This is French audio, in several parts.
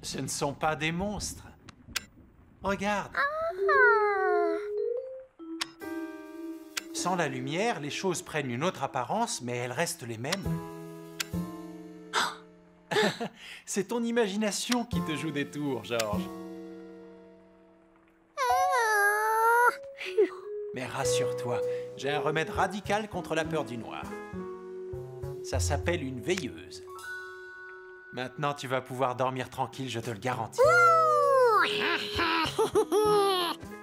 Ce ne sont pas des monstres. Regarde. Sans la lumière, les choses prennent une autre apparence, mais elles restent les mêmes. C'est ton imagination qui te joue des tours, Georges. Mais rassure-toi, j'ai un remède radical contre la peur du noir. Ça s'appelle une veilleuse. Maintenant, tu vas pouvoir dormir tranquille, je te le garantis.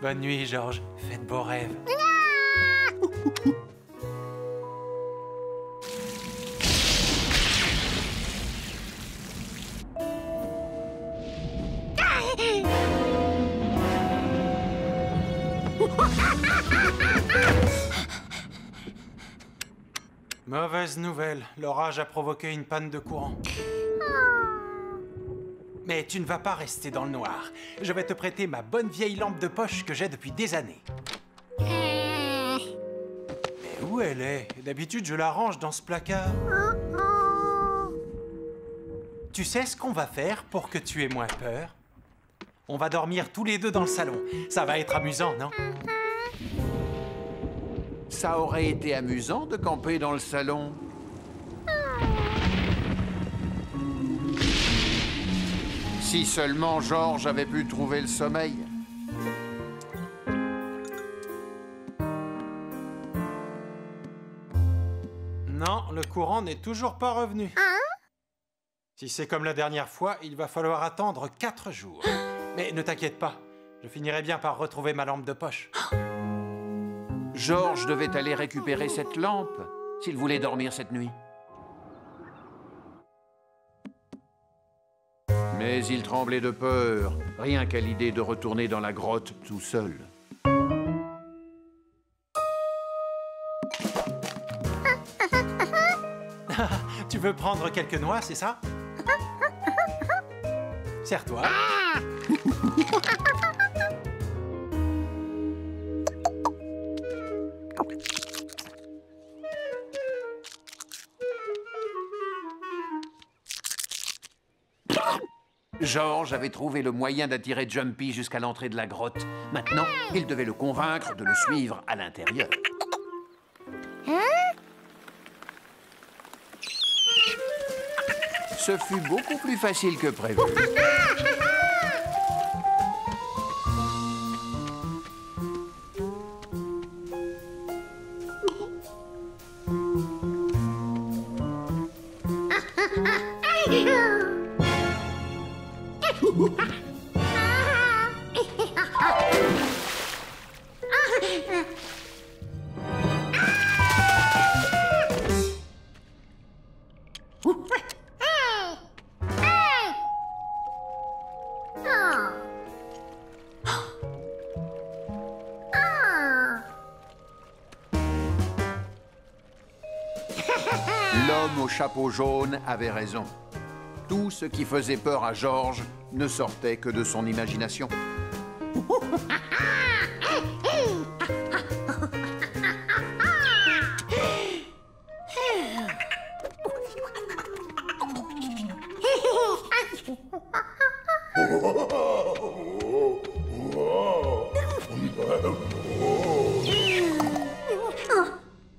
Bonne nuit, Georges. Fais de beaux rêves. Mauvaise nouvelle, l'orage a provoqué une panne de courant. Mais tu ne vas pas rester dans le noir. Je vais te prêter ma bonne vieille lampe de poche que j'ai depuis des années. Mais où elle est? D'habitude, je la range dans ce placard. Tu sais ce qu'on va faire pour que tu aies moins peur? On va dormir tous les deux dans le salon. Ça va être amusant, non? Ça aurait été amusant de camper dans le salon. Si seulement Georges avait pu trouver le sommeil. Non, le courant n'est toujours pas revenu. Si c'est comme la dernière fois, il va falloir attendre 4 jours. Mais ne t'inquiète pas, je finirai bien par retrouver ma lampe de poche. Georges devait aller récupérer cette lampe s'il voulait dormir cette nuit. Mais il tremblait de peur, rien qu'à l'idée de retourner dans la grotte tout seul. Tu veux prendre quelques noix, c'est ça? Serre-toi. Georges avait trouvé le moyen d'attirer Jumpy jusqu'à l'entrée de la grotte. Maintenant, il devait le convaincre de le suivre à l'intérieur. Ce fut beaucoup plus facile que prévu. L'homme au chapeau jaune avait raison. Tout ce qui faisait peur à Georges ne sortait que de son imagination.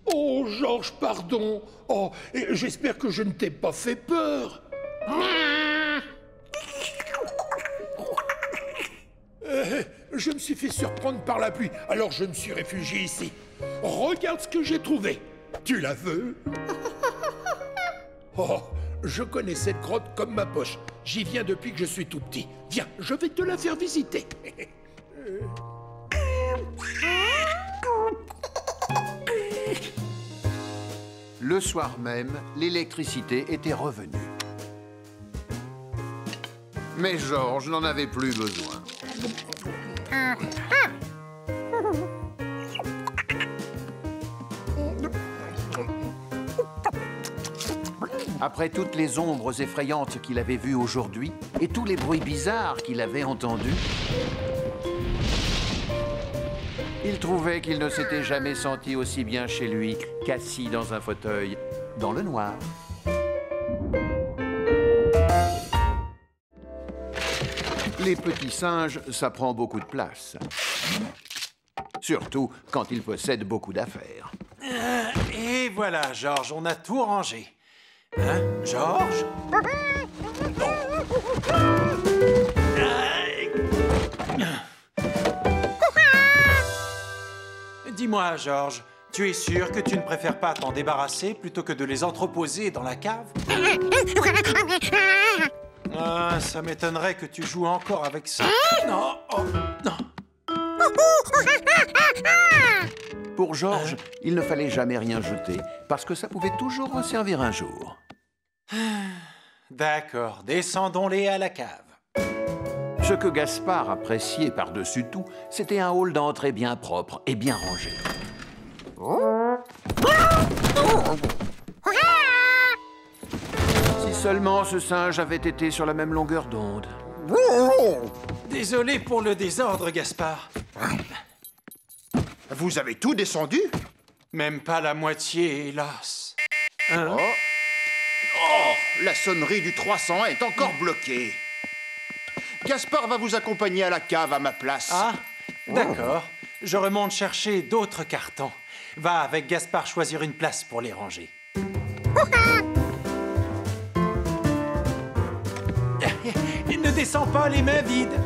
Oh, Georges, pardon. Oh, j'espère que je ne t'ai pas fait peur. Je me suis fait surprendre par la pluie, alors je me suis réfugié ici. Regarde ce que j'ai trouvé. Tu la veux? Oh, je connais cette grotte comme ma poche. J'y viens depuis que je suis tout petit. Viens, je vais te la faire visiter. Le soir même, l'électricité était revenue. Mais Georges n'en avait plus besoin. Après toutes les ombres effrayantes qu'il avait vues aujourd'hui et tous les bruits bizarres qu'il avait entendus, il trouvait qu'il ne s'était jamais senti aussi bien chez lui qu'assis dans un fauteuil, dans le noir. Les petits singes, ça prend beaucoup de place. Surtout quand ils possèdent beaucoup d'affaires. Et voilà, Georges, on a tout rangé. Hein, Georges? Dis-moi, Georges, tu es sûr que tu ne préfères pas t'en débarrasser plutôt que de les entreposer dans la cave? Ah, ça m'étonnerait que tu joues encore avec ça. Non, oh, non. Pour Georges, il ne fallait jamais rien jeter, parce que ça pouvait toujours resservir un jour. D'accord, descendons-les à la cave. Ce que Gaspard appréciait par-dessus tout, c'était un hall d'entrée bien propre et bien rangé. Si seulement ce singe avait été sur la même longueur d'onde. Désolé pour le désordre, Gaspard. Vous avez tout descendu? Même pas la moitié, hélas. Hein? Oh, la sonnerie du 300 est encore bloquée. Gaspard va vous accompagner à la cave à ma place. Ah, d'accord. Je remonte chercher d'autres cartons. Va avec Gaspard choisir une place pour les ranger. Ne descends pas les mains vides.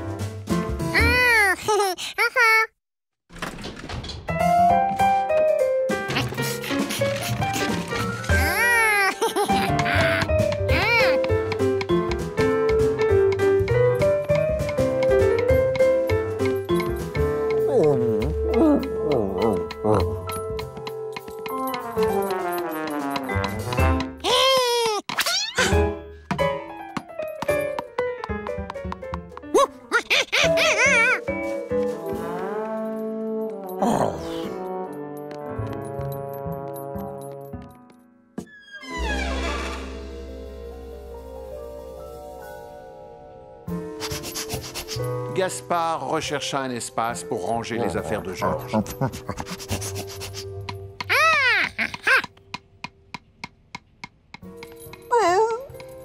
Gaspard rechercha un espace pour ranger les affaires de Georges.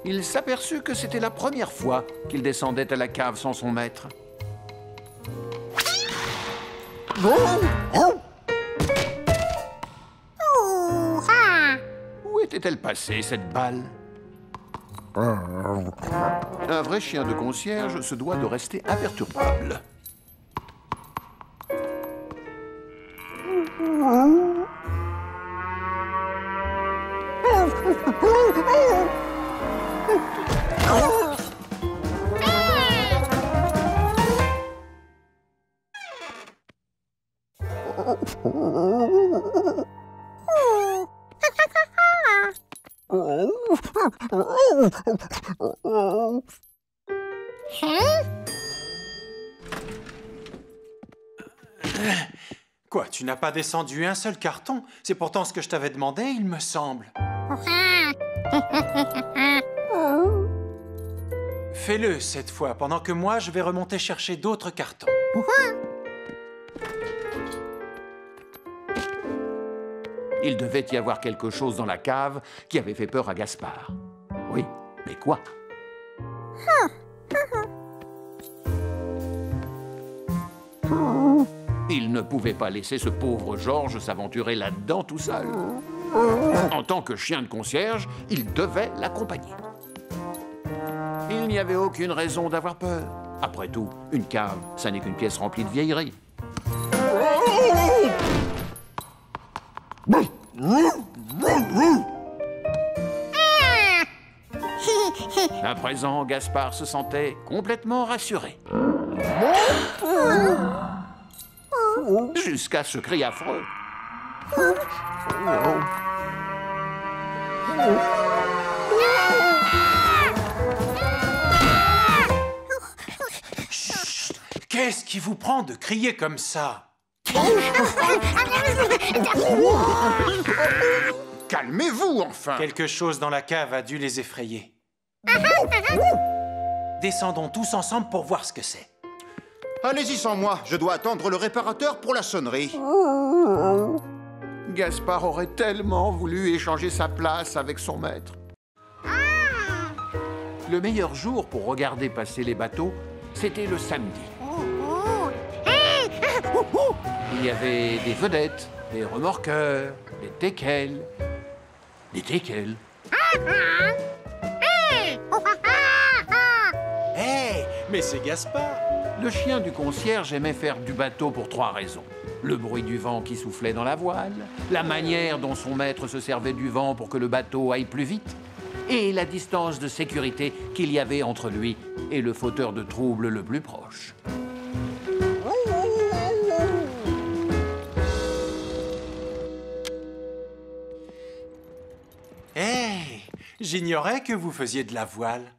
Il s'aperçut que c'était la première fois qu'il descendait à la cave sans son maître. Où était-elle passée, cette balle? Un vrai chien de concierge se doit de rester imperturbable. Quoi, tu n'as pas descendu un seul carton? C'est pourtant ce que je t'avais demandé, il me semble. Fais-le cette fois, pendant que moi, je vais remonter chercher d'autres cartons. Il devait y avoir quelque chose dans la cave qui avait fait peur à Gaspard. Oui, mais quoi? Il ne pouvait pas laisser ce pauvre Georges s'aventurer là-dedans tout seul. En tant que chien de concierge, il devait l'accompagner. Il n'y avait aucune raison d'avoir peur. Après tout, une cave, ça n'est qu'une pièce remplie de vieilleries. À présent, Gaspard se sentait complètement rassuré. Jusqu'à ce cri affreux. Chut! Qu'est-ce qui vous prend de crier comme ça? Calmez-vous, enfin! Quelque chose dans la cave a dû les effrayer. Descendons tous ensemble pour voir ce que c'est. Allez-y sans moi, je dois attendre le réparateur pour la sonnerie. Gaspard aurait tellement voulu échanger sa place avec son maître. Le meilleur jour pour regarder passer les bateaux, C'était le samedi. Il y avait des vedettes, des remorqueurs, des teckels. Des teckels. Hé, mais c'est Gaspard. Le chien du concierge aimait faire du bateau pour 3 raisons. Le bruit du vent qui soufflait dans la voile, la manière dont son maître se servait du vent pour que le bateau aille plus vite, et la distance de sécurité qu'il y avait entre lui et le fauteur de troubles le plus proche. Hé, j'ignorais que vous faisiez de la voile.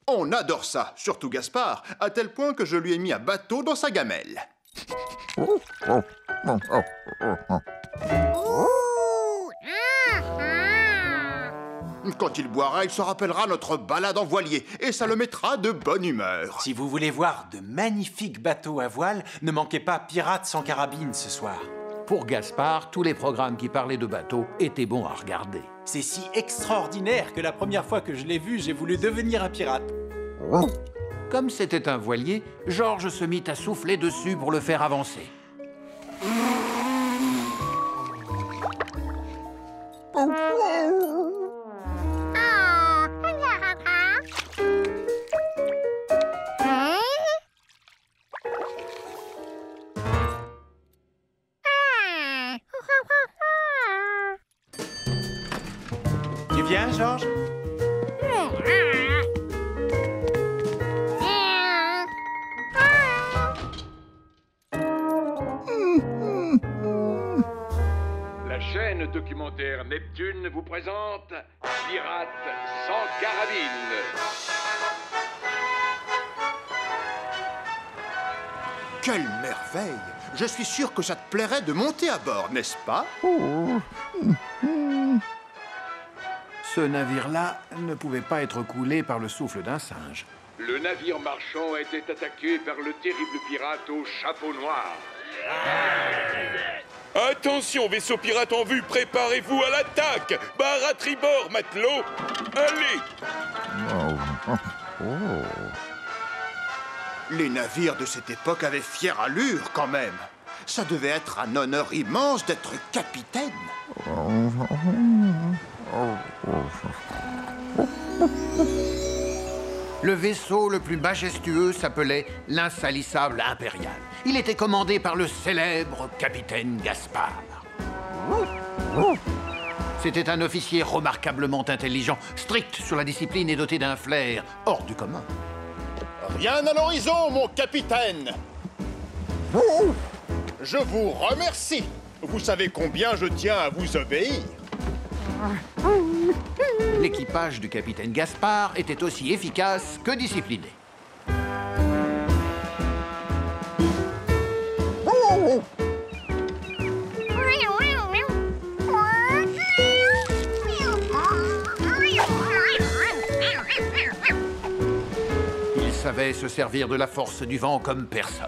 On adore ça, surtout Gaspard, à tel point que je lui ai mis un bateau dans sa gamelle. Quand il boira, il se rappellera notre balade en voilier et ça le mettra de bonne humeur. Si vous voulez voir de magnifiques bateaux à voile, ne manquez pas Pirates sans carabine ce soir. Pour Gaspard, tous les programmes qui parlaient de bateaux étaient bons à regarder. C'est si extraordinaire que la première fois que je l'ai vu, j'ai voulu devenir un pirate. Comme c'était un voilier, Georges se mit à souffler dessus pour le faire avancer. Tu viens, Georges? La chaîne documentaire Neptune vous présente Pirates sans carabine. Quelle merveille! Je suis sûr que ça te plairait de monter à bord, n'est-ce pas? Ce navire-là ne pouvait pas être coulé par le souffle d'un singe. Le navire marchand a été attaqué par le terrible pirate au chapeau noir. Attention, vaisseau pirate en vue, préparez-vous à l'attaque! Barre à tribord, matelot! Allez! Les navires de cette époque avaient fière allure, quand même. Ça devait être un honneur immense d'être capitaine. Le vaisseau le plus majestueux s'appelait l'Insalissable Impérial. Il était commandé par le célèbre capitaine Gaspard. C'était un officier remarquablement intelligent, strict sur la discipline et doté d'un flair hors du commun. Rien à l'horizon, mon capitaine. Je vous remercie. Vous savez combien je tiens à vous obéir. L'équipage du capitaine Gaspard était aussi efficace que discipliné. Il savait se servir de la force du vent comme personne.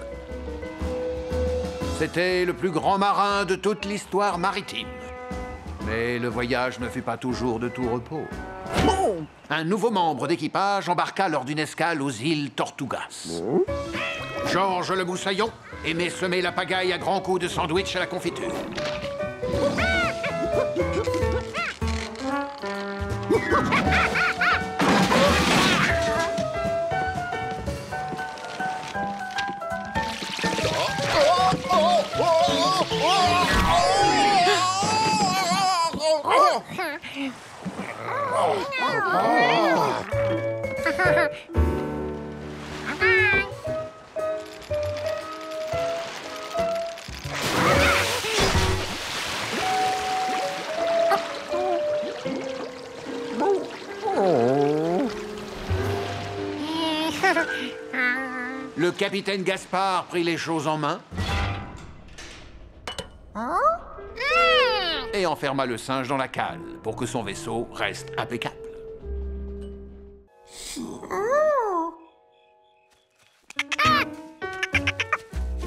C'était le plus grand marin de toute l'histoire maritime. Mais le voyage ne fut pas toujours de tout repos. Un nouveau membre d'équipage embarqua lors d'une escale aux îles Tortugas. Georges le Moussaillon aimait semer la pagaille à grands coups de sandwich à la confiture. Le capitaine Gaspard prit les choses en main et enferma le singe dans la cale pour que son vaisseau reste impeccable.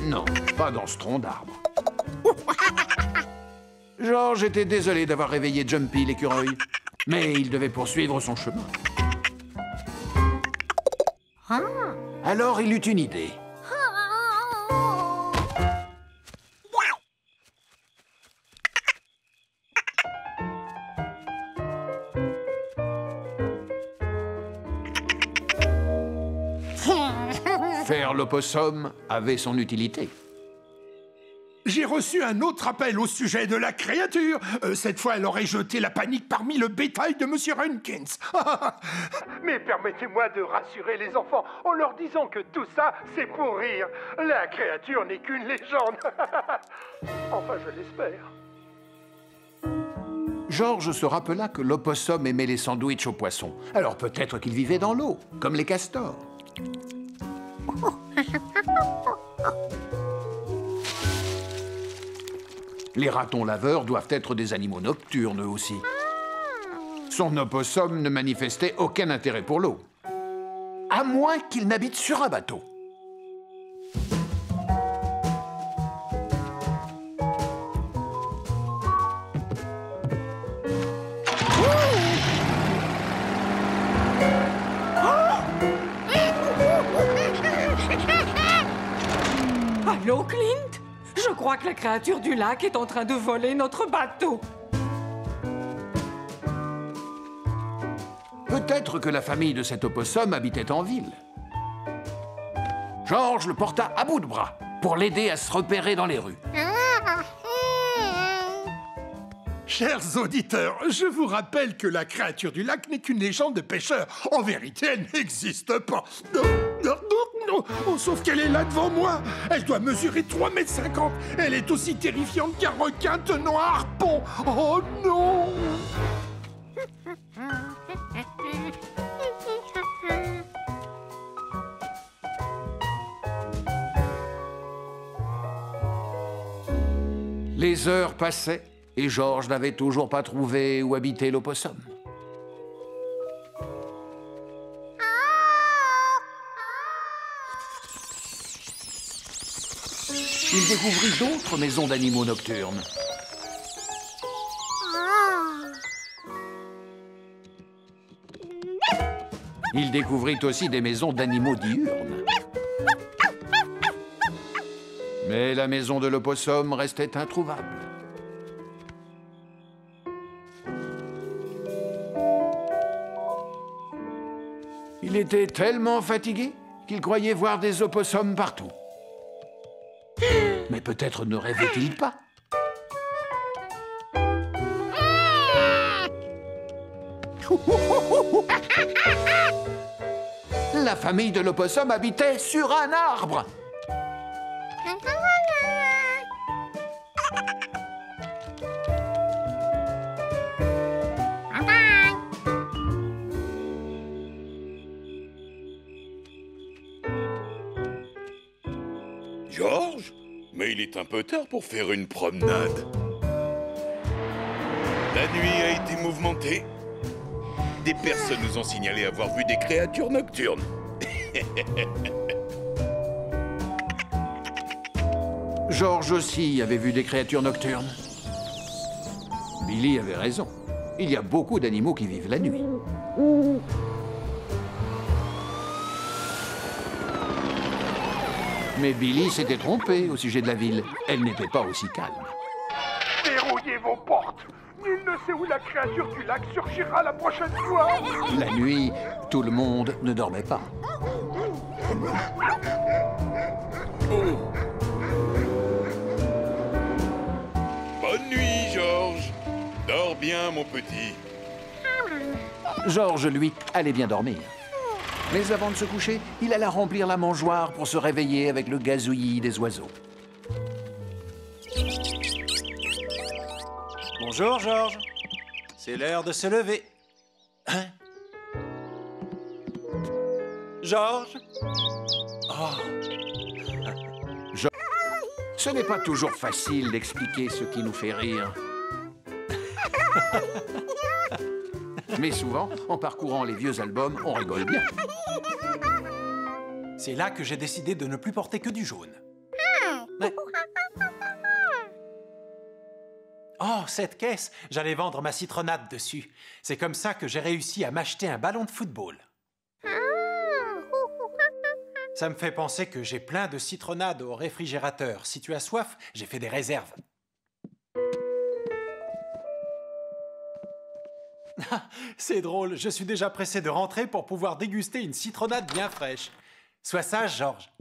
Non, pas dans ce tronc d'arbre. Georges était désolé d'avoir réveillé Jumpy l'écureuil, mais il devait poursuivre son chemin. Alors il eut une idée. Faire l'opossum avait son utilité. J'ai reçu un autre appel au sujet de la créature. Cette fois, elle aurait jeté la panique parmi le bétail de Monsieur Runkins. Mais permettez-moi de rassurer les enfants en leur disant que tout ça, c'est pour rire. La créature n'est qu'une légende. Enfin, je l'espère. George se rappela que l'opossum aimait les sandwichs au poisson. Alors peut-être qu'il vivait dans l'eau, comme les castors. Les ratons laveurs doivent être des animaux nocturnes eux aussi. Son opossum ne manifestait aucun intérêt pour l'eau. À moins qu'il n'habite sur un bateau. Allô, Clint? Je crois que la créature du lac est en train de voler notre bateau. Peut-être que la famille de cet opossum habitait en ville. George le porta à bout de bras pour l'aider à se repérer dans les rues. Chers auditeurs, je vous rappelle que la créature du lac n'est qu'une légende de pêcheurs. En vérité, elle n'existe pas. Oh, sauf qu'elle est là devant moi. Elle doit mesurer 3,50 m. Elle est aussi terrifiante qu'un requin tenant un harpon. Oh non! Les heures passaient et George n'avait toujours pas trouvé où habitait l'opossum. Il découvrit d'autres maisons d'animaux nocturnes. Il découvrit aussi des maisons d'animaux diurnes. Mais la maison de l'opossum restait introuvable. Il était tellement fatigué qu'il croyait voir des opossums partout. Mais peut-être ne rêvait-il pas. La famille de l'opossum habitait sur un arbre. George? Mais il est un peu tard pour faire une promenade. La nuit a été mouvementée. Des personnes nous ont signalé avoir vu des créatures nocturnes. George aussi avait vu des créatures nocturnes. Billy avait raison. Il y a beaucoup d'animaux qui vivent la nuit. Mais Billy s'était trompé au sujet de la ville. Elle n'était pas aussi calme. Verrouillez vos portes. Nul ne sait où la créature du lac surgira la prochaine fois. La nuit, tout le monde ne dormait pas. Bonne nuit, George. Dors bien, mon petit. George, lui, allait bien dormir. Mais avant de se coucher, il alla remplir la mangeoire pour se réveiller avec le gazouillis des oiseaux. Bonjour, George. C'est l'heure de se lever. Hein? George? Oh. Ce n'est pas toujours facile d'expliquer ce qui nous fait rire. Mais souvent, en parcourant les vieux albums, on rigole bien. C'est là que j'ai décidé de ne plus porter que du jaune. Ouais. Oh, cette caisse, j'allais vendre ma citronnade dessus. C'est comme ça que j'ai réussi à m'acheter un ballon de football. Ça me fait penser que j'ai plein de citronnade au réfrigérateur. Si tu as soif, j'ai fait des réserves. C'est drôle, je suis déjà pressé de rentrer pour pouvoir déguster une citronnade bien fraîche. Sois sage, Georges.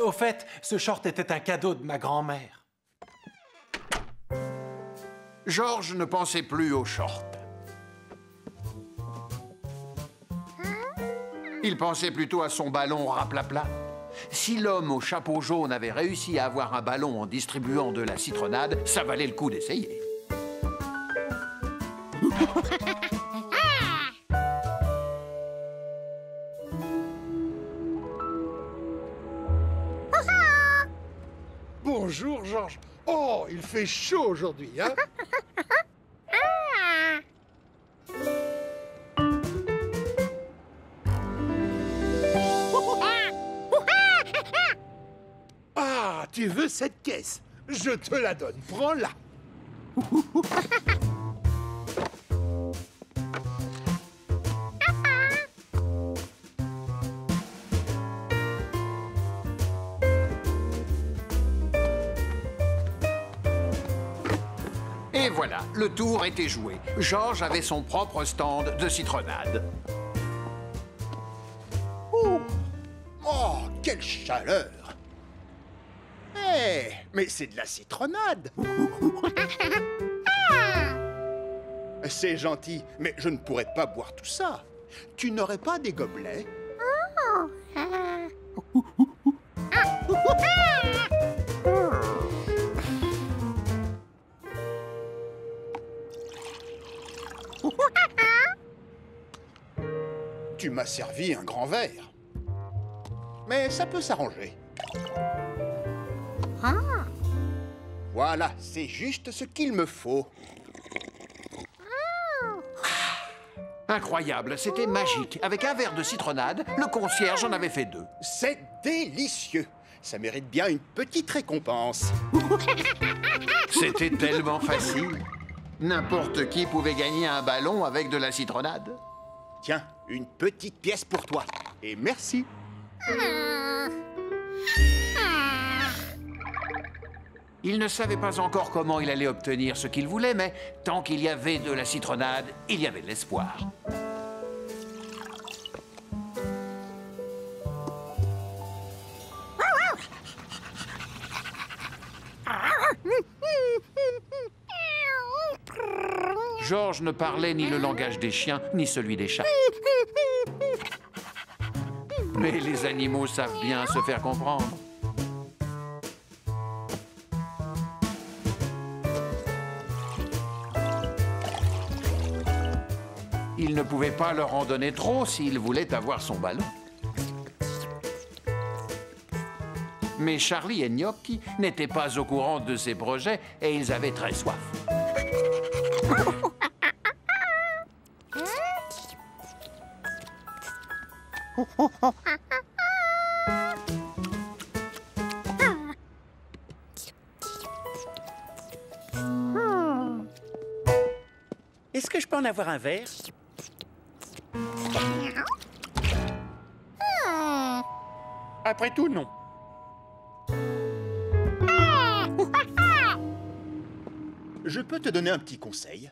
Au fait, ce short était un cadeau de ma grand-mère. Georges ne pensait plus aux shorts. Il pensait plutôt à son ballon raplapla. Si l'homme au chapeau jaune avait réussi à avoir un ballon en distribuant de la citronnade, ça valait le coup d'essayer. Bonjour, Georges. Oh, il fait chaud aujourd'hui, hein? Ah, tu veux cette caisse? Je te la donne, prends-la. Et voilà, le tour était joué. Georges avait son propre stand de citronnade. Oh, quelle chaleur! Eh, mais c'est de la citronnade! C'est gentil, mais je ne pourrais pas boire tout ça. Tu n'aurais pas des gobelets? Tu m'as servi un grand verre. Mais ça peut s'arranger. Voilà, c'est juste ce qu'il me faut. Incroyable, c'était magique. Avec un verre de citronnade, le concierge en avait fait 2. C'est délicieux. Ça mérite bien une petite récompense. C'était tellement facile. N'importe qui pouvait gagner un ballon avec de la citronnade. Tiens, une petite pièce pour toi. Et merci. Il ne savait pas encore comment il allait obtenir ce qu'il voulait, mais tant qu'il y avait de la citronnade, il y avait de l'espoir. Georges ne parlait ni le langage des chiens, ni celui des chats. Mais les animaux savent bien se faire comprendre. Il ne pouvait pas leur en donner trop s'il voulait avoir son ballon. Mais Charlie et Gnocchi n'étaient pas au courant de ses projets et ils avaient très soif. Est-ce que je peux en avoir un verre? Après tout, non. Je peux te donner un petit conseil.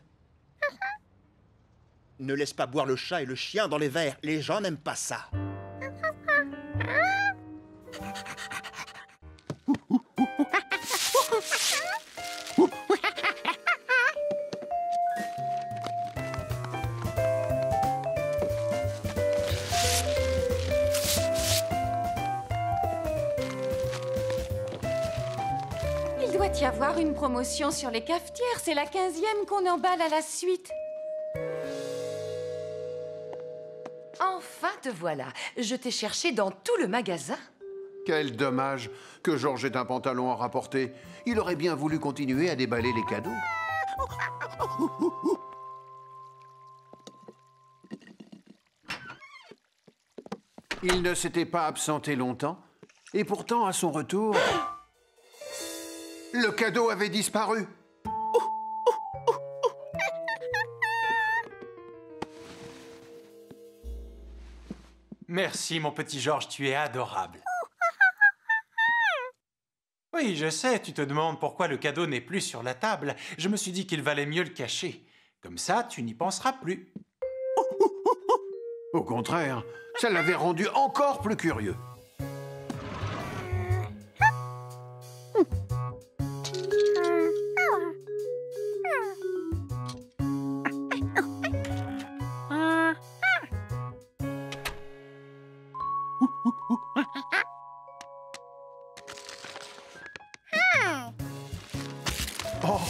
Ne laisse pas boire le chat et le chien dans les verres. Les gens n'aiment pas ça. Il doit y avoir une promotion sur les cafetières. C'est la 15e qu'on emballe à la suite. Enfin, te voilà. Je t'ai cherché dans tout le magasin. Quel dommage que Georges ait un pantalon à rapporter. Il aurait bien voulu continuer à déballer les cadeaux. Il ne s'était pas absenté longtemps, et pourtant, à son retour, le cadeau avait disparu. Merci, mon petit Georges, tu es adorable. Oui, je sais, tu te demandes pourquoi le cadeau n'est plus sur la table. Je me suis dit qu'il valait mieux le cacher. Comme ça, tu n'y penseras plus. Au contraire, ça l'avait rendu encore plus curieux. Oh,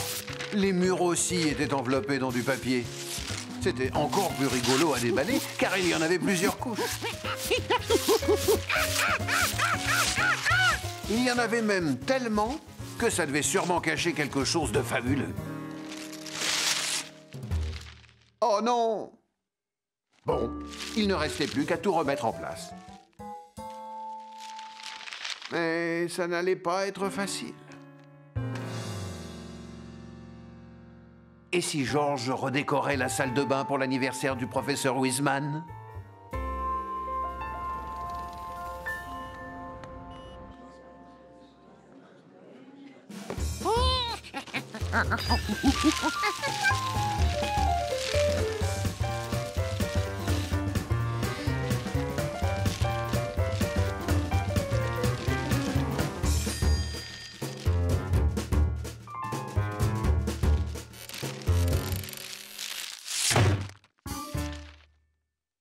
les murs aussi étaient enveloppés dans du papier. C'était encore plus rigolo à déballer, car il y en avait plusieurs couches. Il y en avait même tellement que ça devait sûrement cacher quelque chose de fabuleux. Oh non! Bon, il ne restait plus qu'à tout remettre en place. Mais ça n'allait pas être facile. Et si Georges redécorait la salle de bain pour l'anniversaire du professeur Wiseman?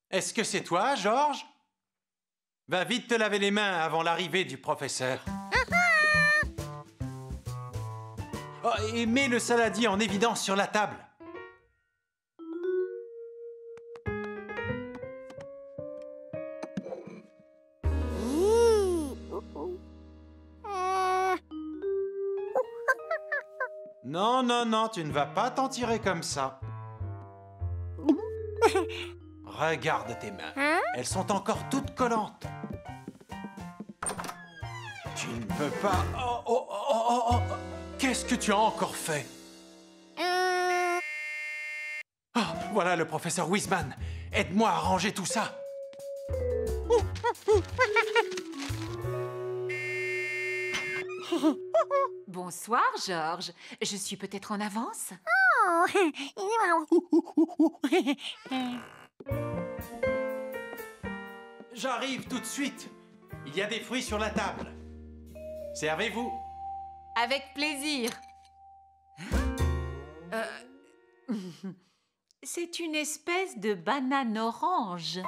Est-ce que c'est toi, Georges? Va vite te laver les mains avant l'arrivée du professeur. Oh, et mets le saladier en évidence sur la table. Non, non, non, tu ne vas pas t'en tirer comme ça. Regarde tes mains. Elles sont encore toutes collantes. Tu ne peux pas... Oh, oh, oh, oh, oh. Qu'est-ce que tu as encore fait? Oh, voilà le professeur Wiseman. Aide-moi à ranger tout ça. Bonsoir, Georges. Je suis peut-être en avance? J'arrive tout de suite. Il y a des fruits sur la table. Servez-vous. Avec plaisir. C'est une espèce de banane orange.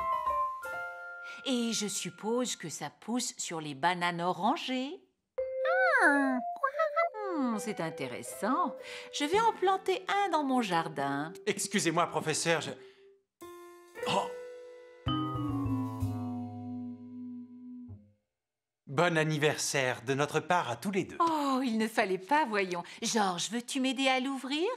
Et je suppose que ça pousse sur les bananes orangées. C'est intéressant. Je vais en planter un dans mon jardin. Excusez-moi, professeur, Oh. Bon anniversaire de notre part à tous les deux. Oh, il ne fallait pas, voyons. Georges, veux-tu m'aider à l'ouvrir?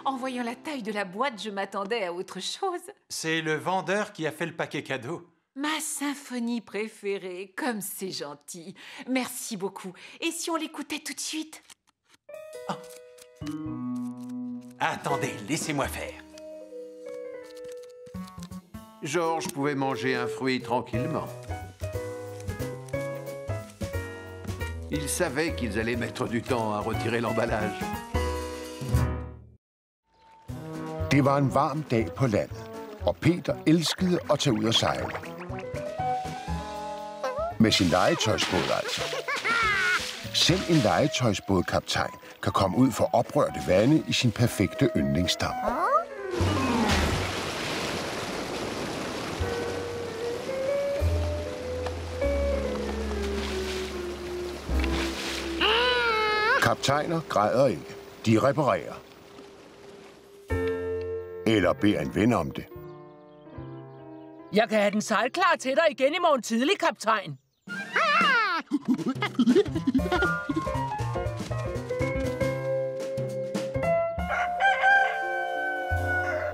En voyant la taille de la boîte, je m'attendais à autre chose. C'est le vendeur qui a fait le paquet cadeau. Ma symphonie préférée, comme c'est gentil. Merci beaucoup. Et si on l'écoutait tout de suite? Oh. Attendez, laissez-moi faire. Georges pouvait manger un fruit tranquillement. Il savait qu'ils allaient mettre du temps à retirer l'emballage. Det var en varm dag på landet, og Peter elskede at tage ud og sejle. Med sin legetøjsbåd altså. Selv en legetøjsbådkaptajn kan komme ud for oprørte vande i sin perfekte yndlingsdam. Kaptajner græder ikke. De reparerer. Eller beder en ven om det. Jeg kan have den sejlklar til dig igen i morgen tidlig, kaptajn.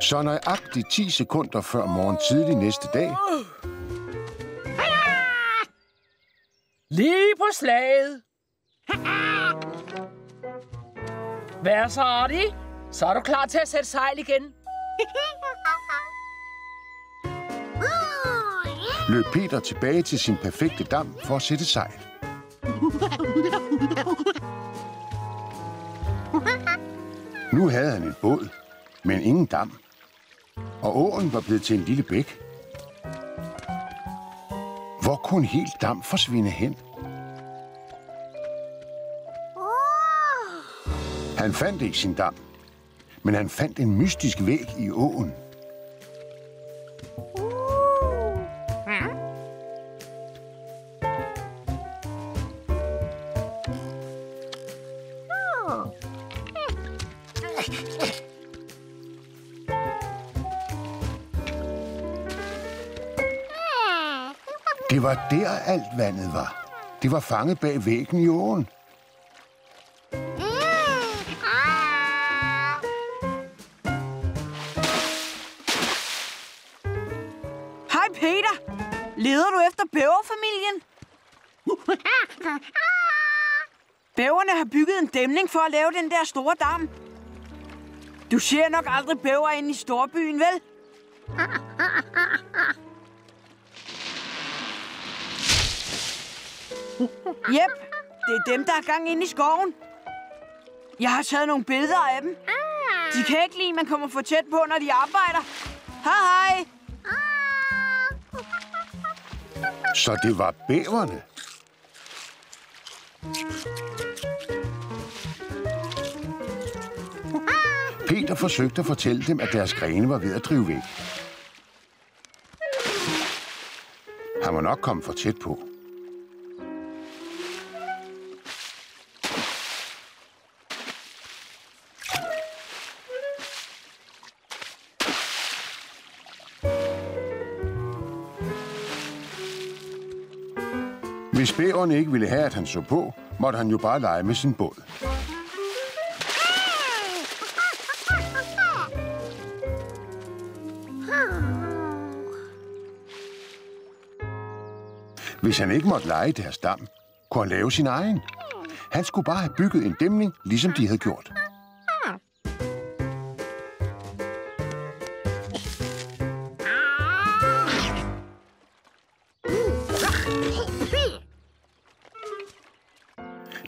Så nøjagtigt 10 sekunder før morgen tidlig næste dag. Lige på slaget. Hvad så, Artie? Så er du klar til at sætte sejl igen? Løb Peter tilbage til sin perfekte dam for at sætte sejl. Nu havde han en båd, men ingen dam. Og åen var blevet til en lille bæk. Hvor kunne en hel dam forsvinde hen? Han fandt ikke sin dam, men han fandt en mystisk væg i åen. Det var der alt vandet var. Det var fanget bag væggen i åen. Hej Peter! Leder du efter bæverfamilien? Bæverne har bygget en dæmning for at lave den der store dam. Du ser nok aldrig bæver inde i storbyen, vel? Jep, det er dem, der er gang inde i skoven. Jeg har taget nogle billeder af dem. De kan ikke lide, at man kommer for tæt på, når de arbejder. Hej, hej! Så det var bæverne. Peter forsøgte at fortælle dem, at deres grene var ved at drive væk. Han var nok kommet for tæt på. Hvis bæverne ikke ville have, at han så på, måtte han jo bare lege med sin båd. Hvis han ikke måtte lege i deres dam, kunne han lave sin egen. Han skulle bare have bygget en dæmning, ligesom de havde gjort.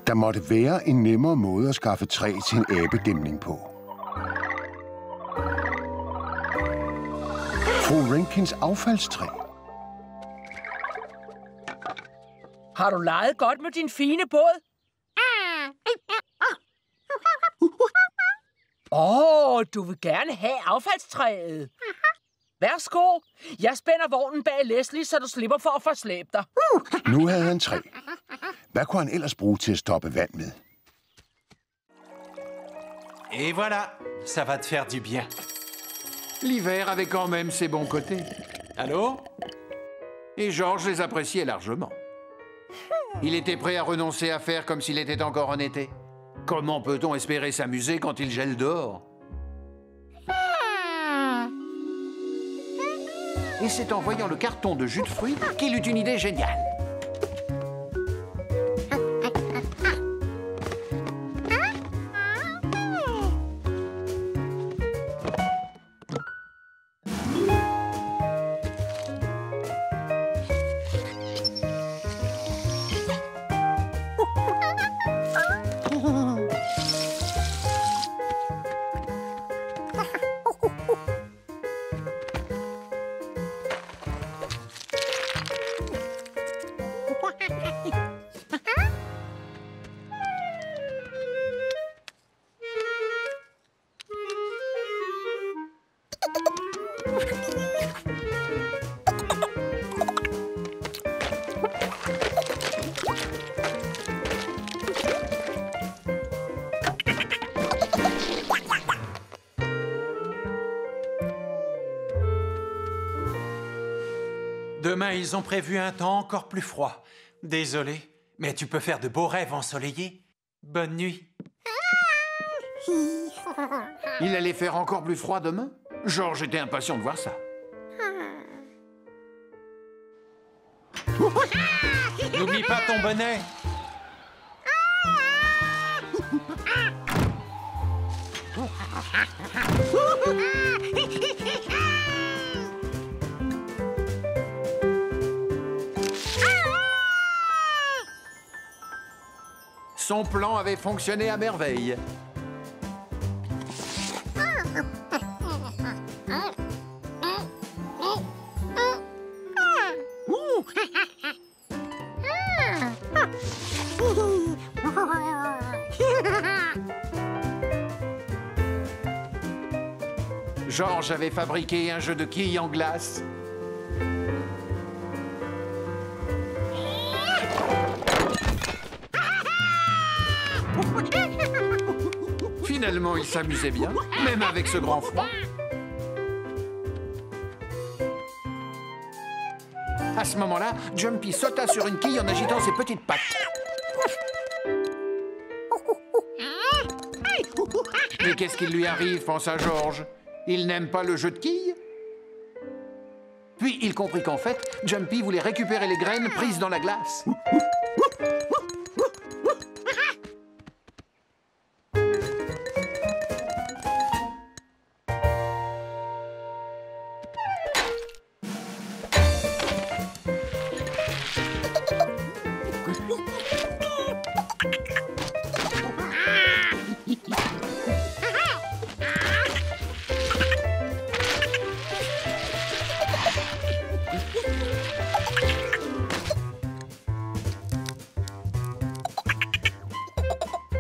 Der måtte være en nemmere måde at skaffe træ til en abedæmning på. Fru Renkins affaldstræ. Har du leget godt med din fine båd? Du vil gerne have affaldstræet. Værsgo. Jeg spænder vognen bag Leslie, så du slipper for at forslæbe dig. Nu havde han træ. Hvad kunne han ellers bruge til at stoppe vand med? Et voilà, ça va te faire du bien. L'hiver avait quand même ses bons côtés. Allô? Et Georges les appréciait largement. Il était prêt à renoncer à faire comme s'il était encore en été. Comment peut-on espérer s'amuser quand il gèle dehors? Et c'est en voyant le carton de jus de fruits qu'il eut une idée géniale. Demain, ils ont prévu un temps encore plus froid. Désolé, mais tu peux faire de beaux rêves ensoleillés. Bonne nuit. Il allait faire encore plus froid demain? Georges était impatient de voir ça. N'oublie pas ton bonnet. Son plan avait fonctionné à merveille. George avait fabriqué un jeu de quilles en glace. Finalement, il s'amusait bien, même avec ce grand froid. À ce moment-là, Jumpy sauta sur une quille en agitant ses petites pattes. Mais qu'est-ce qui lui arrive, pensa George? Il n'aime pas le jeu de quilles? Puis il comprit qu'en fait, Jumpy voulait récupérer les graines prises dans la glace.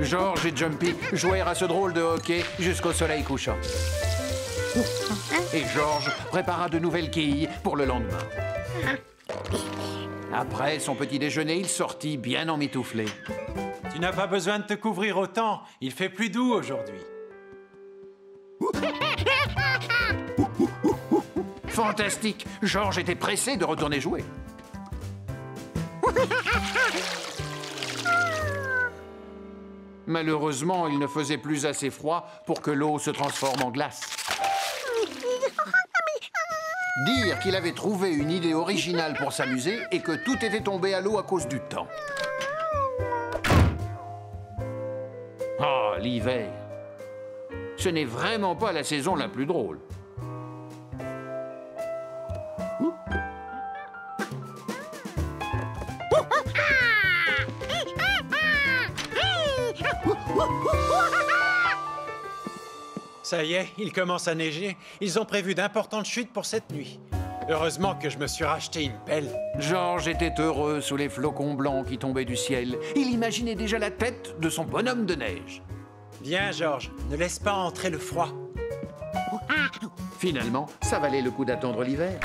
George et Jumpy jouèrent à ce drôle de hockey jusqu'au soleil couchant. Et George prépara de nouvelles quilles pour le lendemain. Après son petit déjeuner, il sortit bien emmitouflé. Tu n'as pas besoin de te couvrir autant. Il fait plus doux aujourd'hui. Fantastique! George était pressé de retourner jouer. Malheureusement, il ne faisait plus assez froid pour que l'eau se transforme en glace. Dire qu'il avait trouvé une idée originale pour s'amuser et que tout était tombé à l'eau à cause du temps. Ah, l'hiver! Ce n'est vraiment pas la saison la plus drôle. Ça y est, il commence à neiger. Ils ont prévu d'importantes chutes pour cette nuit. Heureusement que je me suis racheté une pelle. George était heureux sous les flocons blancs qui tombaient du ciel. Il imaginait déjà la tête de son bonhomme de neige. Viens, George, ne laisse pas entrer le froid. Finalement, ça valait le coup d'attendre l'hiver.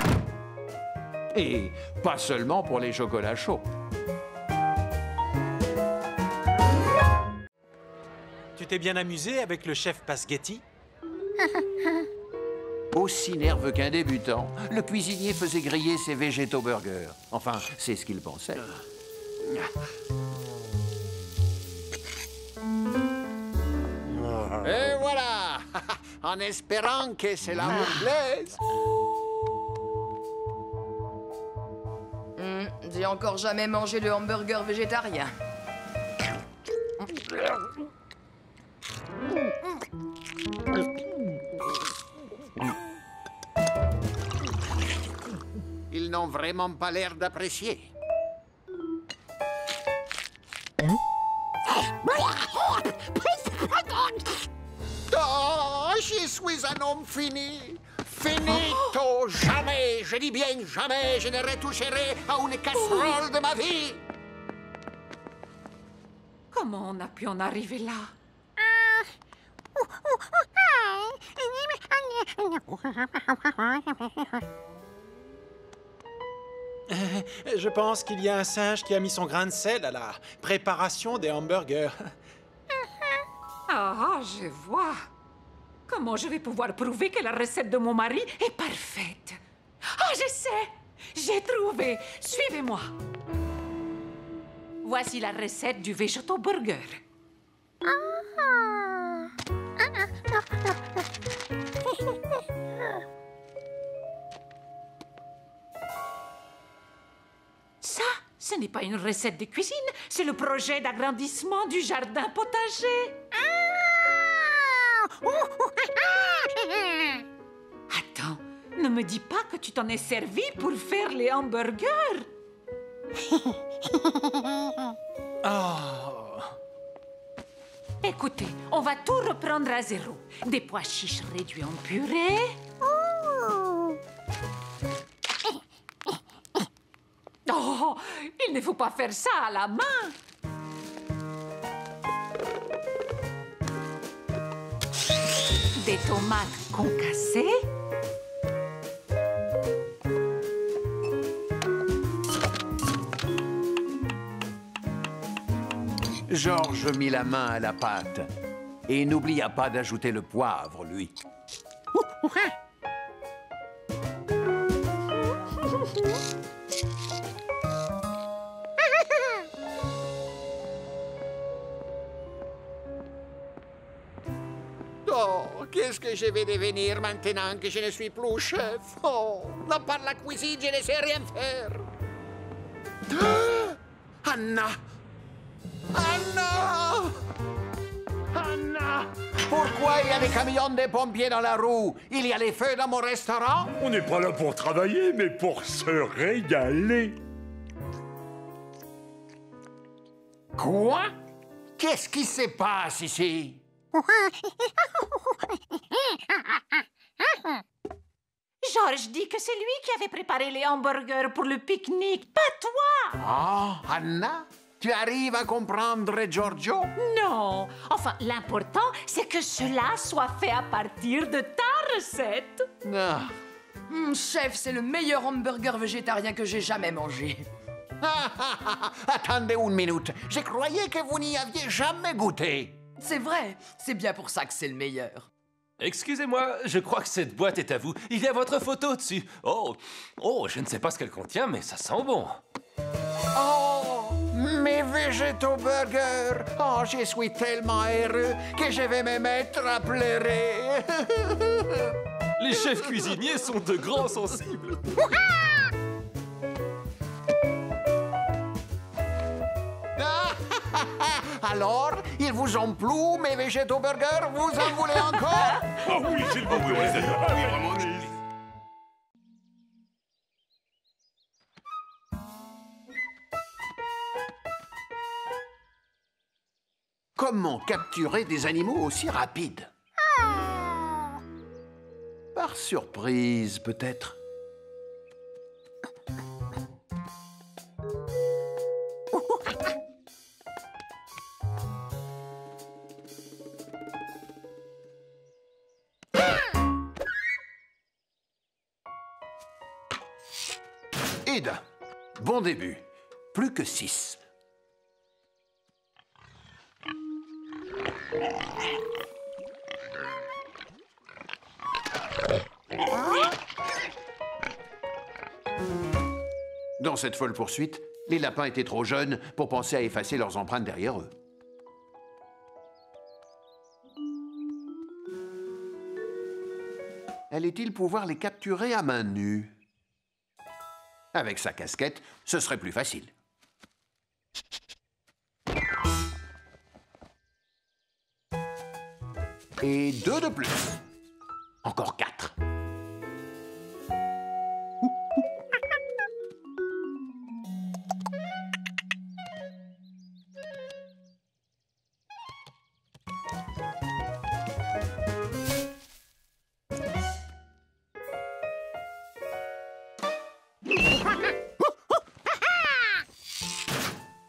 Et pas seulement pour les chocolats chauds. Tu t'es bien amusé avec le chef Pasghetti? Aussi nerveux qu'un débutant, le cuisinier faisait griller ses végétaux burgers. Enfin, c'est ce qu'il pensait. Et voilà! En espérant que cela vous plaise. J'ai encore jamais mangé de hamburger végétarien. Ils n'ont vraiment pas l'air d'apprécier. Oh, je suis un homme fini. Finito, jamais, je dis bien jamais, je ne retoucherai à une casserole de ma vie. Comment on a pu en arriver là? Je pense qu'il y a un singe qui a mis son grain de sel à la préparation des hamburgers. Ah, je vois. Comment je vais pouvoir prouver que la recette de mon mari est parfaite? Ah, je sais! J'ai trouvé! Suivez-moi. Voici la recette du végétaux burger. Ça, ce n'est pas une recette de cuisine, c'est le projet d'agrandissement du jardin potager. Attends, ne me dis pas que tu t'en es servi pour faire les hamburgers. Oh. Écoutez, on va tout reprendre à zéro. Des pois chiches réduits en purée. Oh, il ne faut pas faire ça à la main. Des tomates concassées. Georges mit la main à la pâte et n'oublia pas d'ajouter le poivre, lui. Oh, qu'est-ce que je vais devenir maintenant que je ne suis plus chef? Oh, non, par la cuisine, je ne sais rien faire. Ah, Anna! Anna! Anna! Pourquoi il y a des camions de pompiers dans la roue? Il y a les feux dans mon restaurant? On n'est pas là pour travailler, mais pour se régaler. Quoi? Qu'est-ce qui se passe ici? Georges dit que c'est lui qui avait préparé les hamburgers pour le pique-nique, pas toi. Ah, Anna? Tu arrives à comprendre Giorgio? Non. Enfin, l'important, c'est que cela soit fait à partir de ta recette. Ah. Chef, c'est le meilleur hamburger végétarien que j'ai jamais mangé. Attendez une minute. Je croyais que vous n'y aviez jamais goûté. C'est vrai. C'est bien pour ça que c'est le meilleur. Excusez-moi, je crois que cette boîte est à vous. Il y a votre photo dessus. Oh, je ne sais pas ce qu'elle contient, mais ça sent bon. Oh, mes végétaux burgers. Oh, je suis tellement heureux que je vais me mettre à pleurer. Les chefs cuisiniers sont de grands sensibles. Alors, ils vous ont plu, mes végétaux burgers? Vous en voulez encore? Oh oui, s'il vous plaît. Ah oui, vraiment. Comment capturer des animaux aussi rapides? Par surprise, peut-être. Ida, bon début. Plus que 6. Dans cette folle poursuite, les lapins étaient trop jeunes pour penser à effacer leurs empreintes derrière eux. Allait-il pouvoir les capturer à main nue? Avec sa casquette, ce serait plus facile. Et 2 de plus. Encore 4.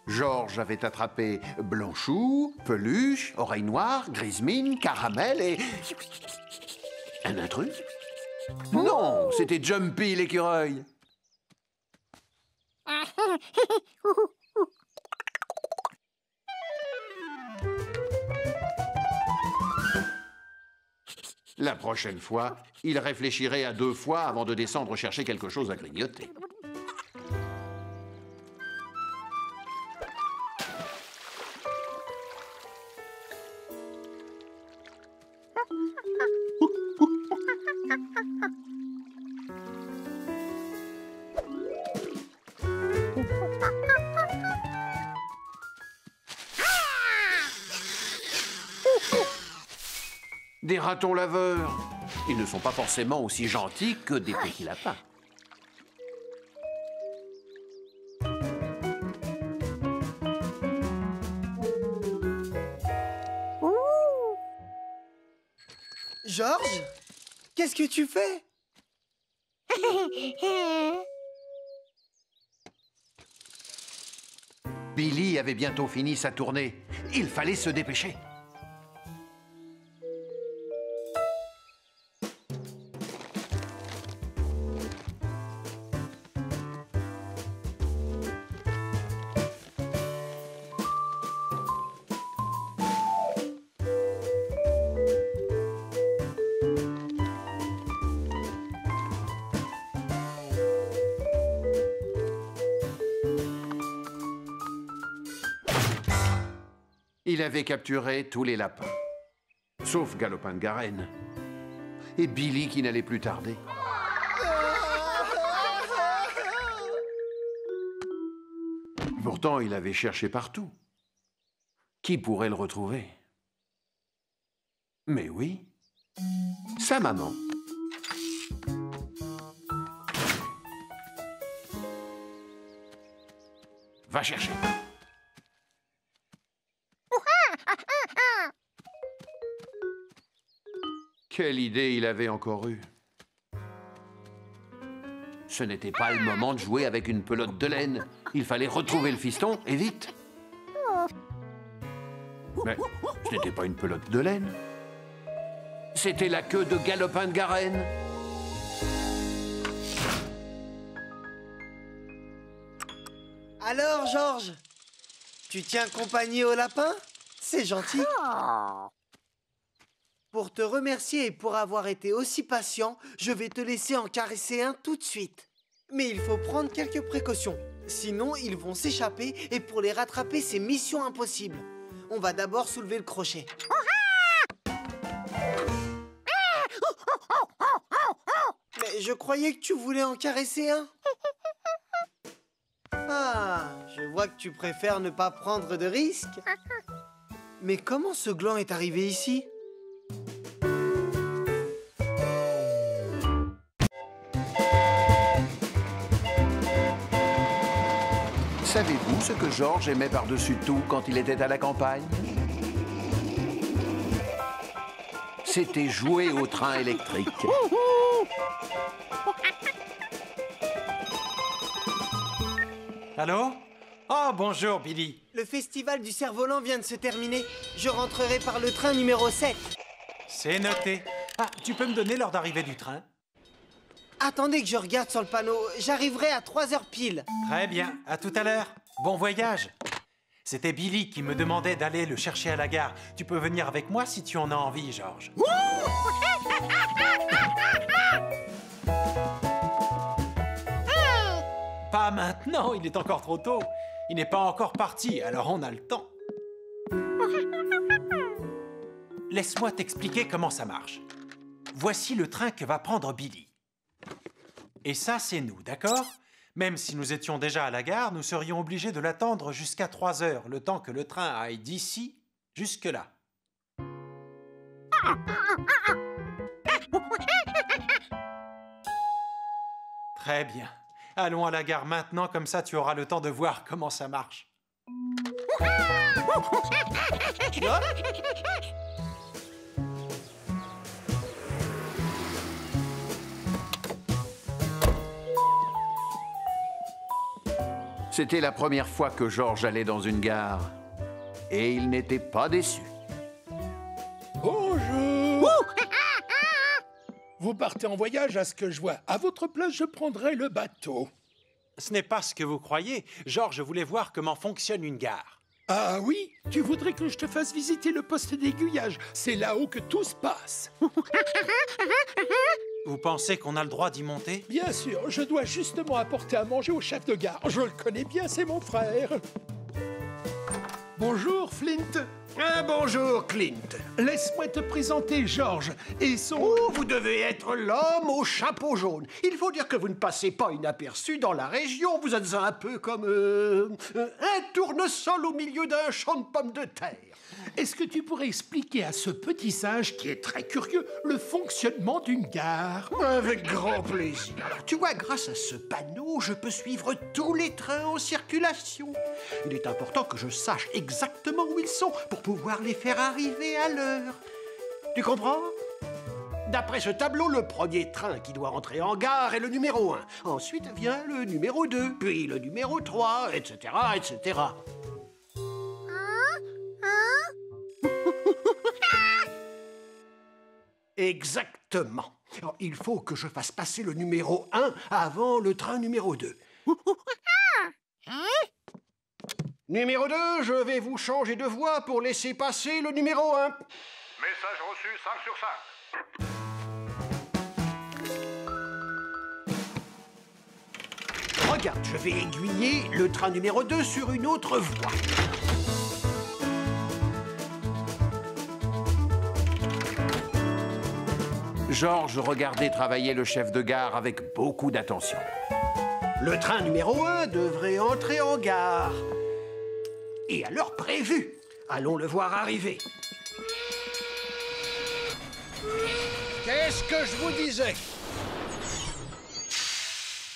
Georges avait attrapé Blanchou, Peluche, Oreille Noire, Grismine, Caramel et... un intrus? Non, c'était Jumpy l'écureuil. La prochaine fois, il réfléchirait à 2 fois avant de descendre chercher quelque chose à grignoter. Des ratons laveurs. Ils ne sont pas forcément aussi gentils que des petits lapins. Georges, qu'est-ce que tu fais? Billy avait bientôt fini sa tournée. Il fallait se dépêcher. Il avait capturé tous les lapins, sauf Galopin de Garenne. Et Billy qui n'allait plus tarder. Pourtant, il avait cherché partout. Qui pourrait le retrouver? Mais oui, sa maman. Va chercher. Quelle idée il avait encore eue. Ce n'était pas le moment de jouer avec une pelote de laine. Il fallait retrouver le fiston, et vite. Mais ce n'était pas une pelote de laine. C'était la queue de Galopin de Garenne. Alors, Georges, tu tiens compagnie au lapin? C'est gentil. Pour te remercier et pour avoir été aussi patient, je vais te laisser en caresser un tout de suite. Mais il faut prendre quelques précautions. Sinon, ils vont s'échapper et pour les rattraper, c'est mission impossible. On va d'abord soulever le crochet. Mais je croyais que tu voulais en caresser un. Ah, je vois que tu préfères ne pas prendre de risques. Mais comment ce gland est arrivé ici? Savez-vous ce que Georges aimait par-dessus tout quand il était à la campagne? C'était jouer au train électrique. Allô? Oh, bonjour, Billy. Le festival du cerf-volant vient de se terminer. Je rentrerai par le train numéro 7. C'est noté. Ah, tu peux me donner l'heure d'arrivée du train? Attendez que je regarde sur le panneau. J'arriverai à 3h pile. Très bien. À tout à l'heure. Bon voyage. C'était Billy qui me demandait d'aller le chercher à la gare. Tu peux venir avec moi si tu en as envie, Georges. Pas maintenant, il est encore trop tôt. Il n'est pas encore parti, alors on a le temps. Laisse-moi t'expliquer comment ça marche. Voici le train que va prendre Billy. Et ça, c'est nous, d'accord? Même si nous étions déjà à la gare, nous serions obligés de l'attendre jusqu'à 3 heures, le temps que le train aille d'ici jusque-là. Très bien. Allons à la gare maintenant, comme ça tu auras le temps de voir comment ça marche. C'était la première fois que Georges allait dans une gare. Et il n'était pas déçu. Bonjour. Vous partez en voyage à ce que je vois. À votre place, je prendrai le bateau. Ce n'est pas ce que vous croyez. Georges voulait voir comment fonctionne une gare. Ah oui? Tu voudrais que je te fasse visiter le poste d'aiguillage? C'est là-haut que tout se passe. Vous pensez qu'on a le droit d'y monter? Bien sûr, je dois justement apporter à manger au chef de gare. Je le connais bien, c'est mon frère. Bonjour, Flint. Bonjour, Clint. Laisse-moi te présenter George et son... Oh, vous devez être l'homme au chapeau jaune. Il faut dire que vous ne passez pas inaperçu dans la région. Vous êtes un peu comme un tournesol au milieu d'un champ de pommes de terre. Est-ce que tu pourrais expliquer à ce petit singe qui est très curieux le fonctionnement d'une gare? Avec grand plaisir. Alors, tu vois, grâce à ce panneau, je peux suivre tous les trains en circulation. Il est important que je sache exactement où ils sont pour pouvoir les faire arriver à l'heure. Tu comprends? D'après ce tableau, le premier train qui doit entrer en gare est le numéro 1. Ensuite vient le numéro 2, puis le numéro 3, etc., etc. Exactement. Alors, il faut que je fasse passer le numéro 1 avant le train numéro 2. Numéro 2, je vais vous changer de voie pour laisser passer le numéro 1. Message reçu 5 sur 5. Regarde, je vais aiguiller le train numéro 2 sur une autre voie. George regardait travailler le chef de gare avec beaucoup d'attention. Le train numéro 1 devrait entrer en gare. Et à l'heure prévue. Allons le voir arriver. Qu'est-ce que je vous disais?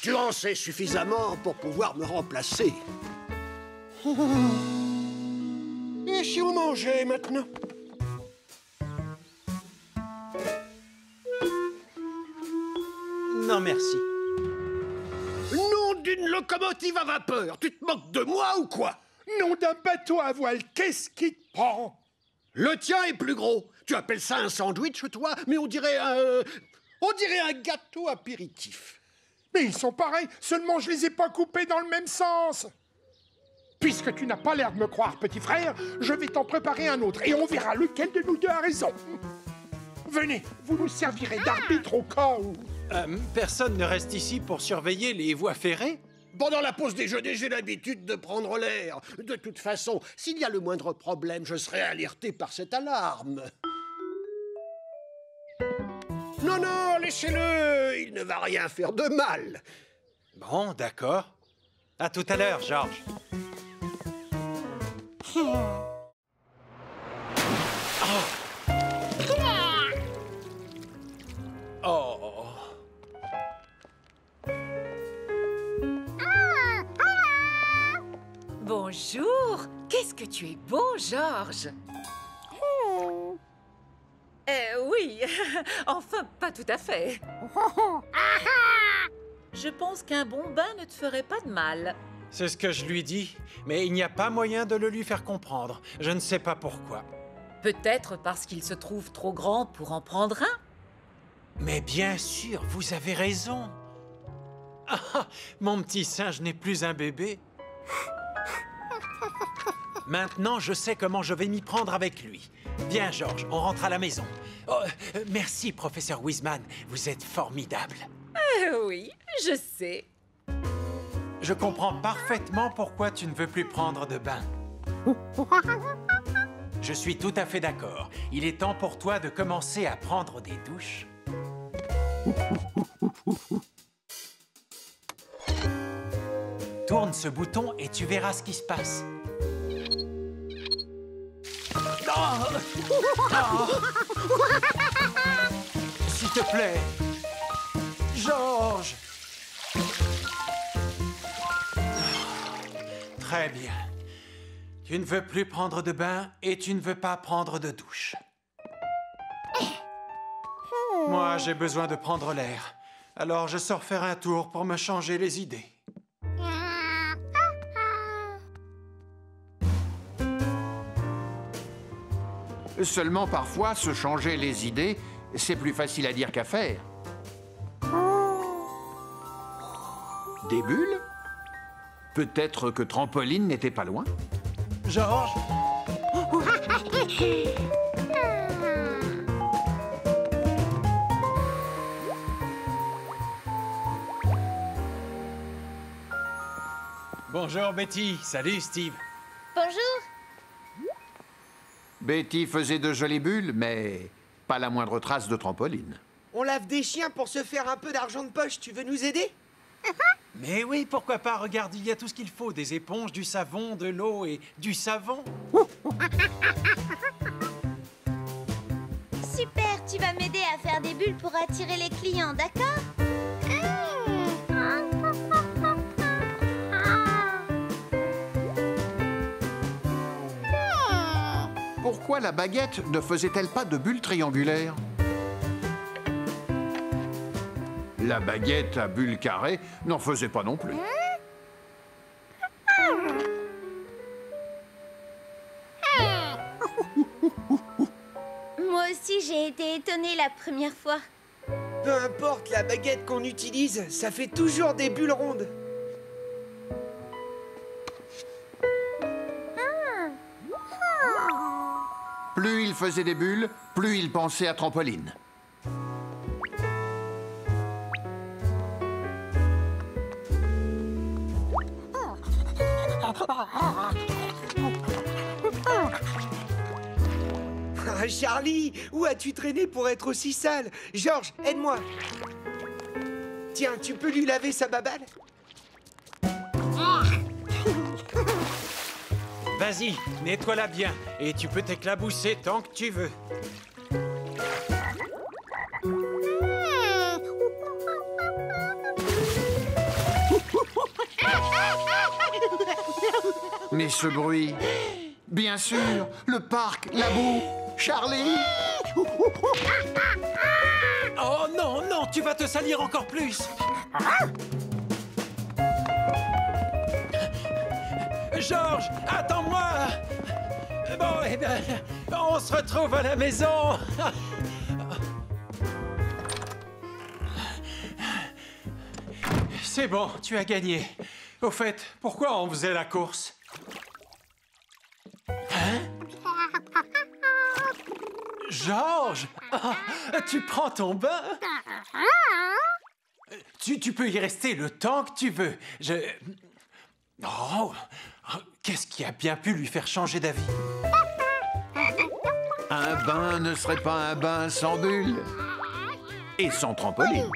Tu en sais suffisamment pour pouvoir me remplacer. Et si on mangeait maintenant? Non, merci. Nom d'une locomotive à vapeur! Tu te moques de moi ou quoi? Nom d'un bateau à voile, qu'est-ce qui te prend? Le tien est plus gros. Tu appelles ça un sandwich, toi? Mais on dirait un gâteau apéritif. Mais ils sont pareils, seulement je les ai pas coupés dans le même sens. Puisque tu n'as pas l'air de me croire, petit frère, je vais t'en préparer un autre et on verra lequel de nous deux a raison. Venez, vous nous servirez d'arbitre au cas où... Personne ne reste ici pour surveiller les voies ferrées? Pendant la pause déjeuner, j'ai l'habitude de prendre l'air. De toute façon, s'il y a le moindre problème, je serai alerté par cette alarme. Non, non, laissez-le. Il ne va rien faire de mal. Bon, d'accord. À tout à l'heure, George. Oh. Bonjour. Qu'est-ce que tu es beau, George. Oui. Enfin, pas tout à fait. Je pense qu'un bon bain ne te ferait pas de mal. C'est ce que je lui dis, mais il n'y a pas moyen de le lui faire comprendre. Je ne sais pas pourquoi. Peut-être parce qu'il se trouve trop grand pour en prendre un. Mais bien sûr, vous avez raison. Ah, mon petit singe n'est plus un bébé. Maintenant, je sais comment je vais m'y prendre avec lui. Viens, George, on rentre à la maison. Oh, merci, professeur Wiseman. Vous êtes formidable. Oui, je sais. Je comprends parfaitement pourquoi tu ne veux plus prendre de bain. Je suis tout à fait d'accord. Il est temps pour toi de commencer à prendre des douches. Tourne ce bouton et tu verras ce qui se passe. S'il te plaît, George. Très bien. Tu ne veux plus prendre de bain et tu ne veux pas prendre de douche. Moi, j'ai besoin de prendre l'air. Alors, je sors faire un tour pour me changer les idées. Seulement, parfois, se changer les idées, c'est plus facile à dire qu'à faire. Des bulles? Peut-être que Trampoline n'était pas loin. George? Bonjour, Betty. Salut, Steve. Bonjour. Betty faisait de jolies bulles, mais pas la moindre trace de trampoline. On lave des chiens pour se faire un peu d'argent de poche. Tu veux nous aider? Mais oui, pourquoi pas? Regarde, il y a tout ce qu'il faut. Des éponges, du savon, de l'eau et du savon. Super, tu vas m'aider à faire des bulles pour attirer les clients, d'accord? Pourquoi la baguette ne faisait-elle pas de bulles triangulaires? La baguette à bulles carrées n'en faisait pas non plus. Moi aussi, j'ai été étonnée la première fois. Peu importe la baguette qu'on utilise, ça fait toujours des bulles rondes. Plus il faisait des bulles, plus il pensait à trampoline. Ah, Charlie, où as-tu traîné pour être aussi sale? Georges, aide-moi. Tiens, tu peux lui laver sa babale? Vas-y, nettoie-la bien. Et tu peux t'éclabousser tant que tu veux. Mais ce bruit... Bien sûr, le parc, la boue, Charlie. Oh non, non, tu vas te salir encore plus. Georges, attends-moi. Bon, eh bien, on se retrouve à la maison. C'est bon, tu as gagné. Au fait, pourquoi on faisait la course? Hein? Georges, tu prends ton bain? Tu peux y rester le temps que tu veux. Oh, qu'est-ce qui a bien pu lui faire changer d'avis? Un bain ne serait pas un bain sans bulles et sans trampoline.